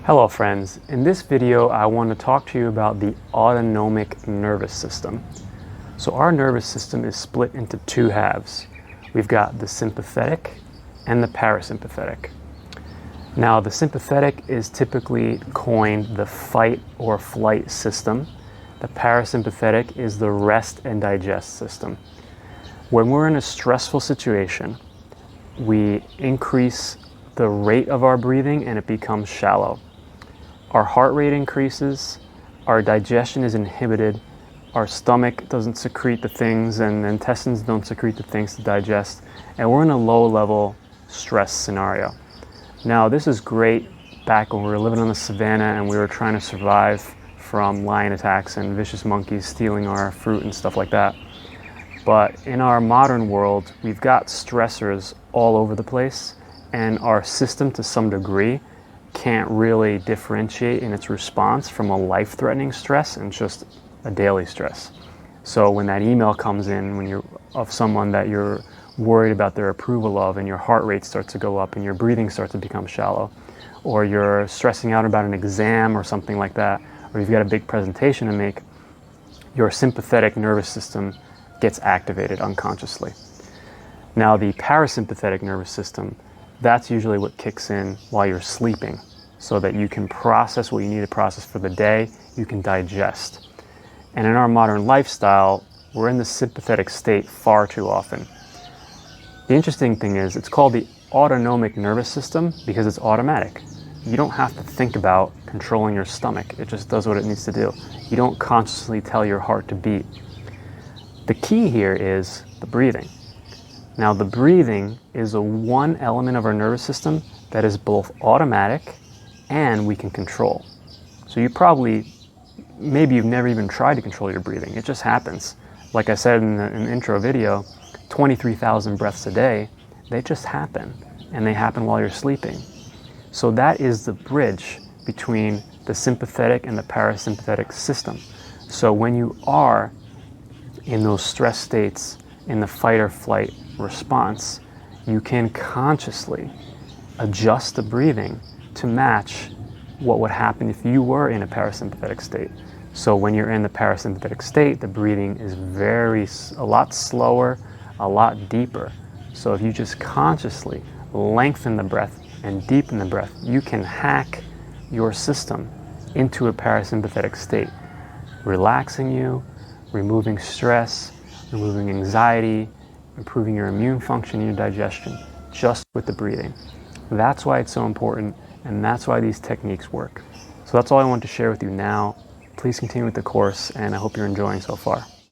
Hello friends, in this video I want to talk to you about the autonomic nervous system. So our nervous system is split into two halves. We've got the sympathetic and the parasympathetic. Now the sympathetic is typically coined the fight or flight system. The parasympathetic is the rest and digest system. When we're in a stressful situation, we increase the rate of our breathing and it becomes shallow. Our heart rate increases, our digestion is inhibited, our stomach doesn't secrete the things and the intestines don't secrete the things to digest, and we're in a low-level stress scenario. Now this is great back when we were living on the savannah and we were trying to survive from lion attacks and vicious monkeys stealing our fruit and stuff like that. But in our modern world, we've got stressors all over the place, and our system to some degree can't really differentiate in its response from a life-threatening stress and just a daily stress. So when that email comes in, when you're of someone that you're worried about their approval of, and your heart rate starts to go up and your breathing starts to become shallow, or you're stressing out about an exam or something like that, or you've got a big presentation to make, your sympathetic nervous system gets activated unconsciously. Now the parasympathetic nervous system, that's usually what kicks in while you're sleeping, so that you can process what you need to process for the day, you can digest. And in our modern lifestyle, we're in the sympathetic state far too often. The interesting thing is, it's called the autonomic nervous system because it's automatic. You don't have to think about controlling your stomach, it just does what it needs to do. You don't consciously tell your heart to beat. The key here is the breathing. Now the breathing is one element of our nervous system that is both automatic and we can control. So maybe you've never even tried to control your breathing. It just happens. Like I said in the intro video, 23,000 breaths a day, they just happen, and they happen while you're sleeping. So that is the bridge between the sympathetic and the parasympathetic system. So when you are in those stress states, in the fight or flight response, you can consciously adjust the breathing to match what would happen if you were in a parasympathetic state. So when you're in the parasympathetic state, the breathing is a lot slower, a lot deeper. So if you just consciously lengthen the breath and deepen the breath, you can hack your system into a parasympathetic state, relaxing you, removing stress, removing anxiety, improving your immune function and your digestion, just with the breathing. That's why it's so important, and that's why these techniques work. So that's all I want to share with you now. Please continue with the course, and I hope you're enjoying so far.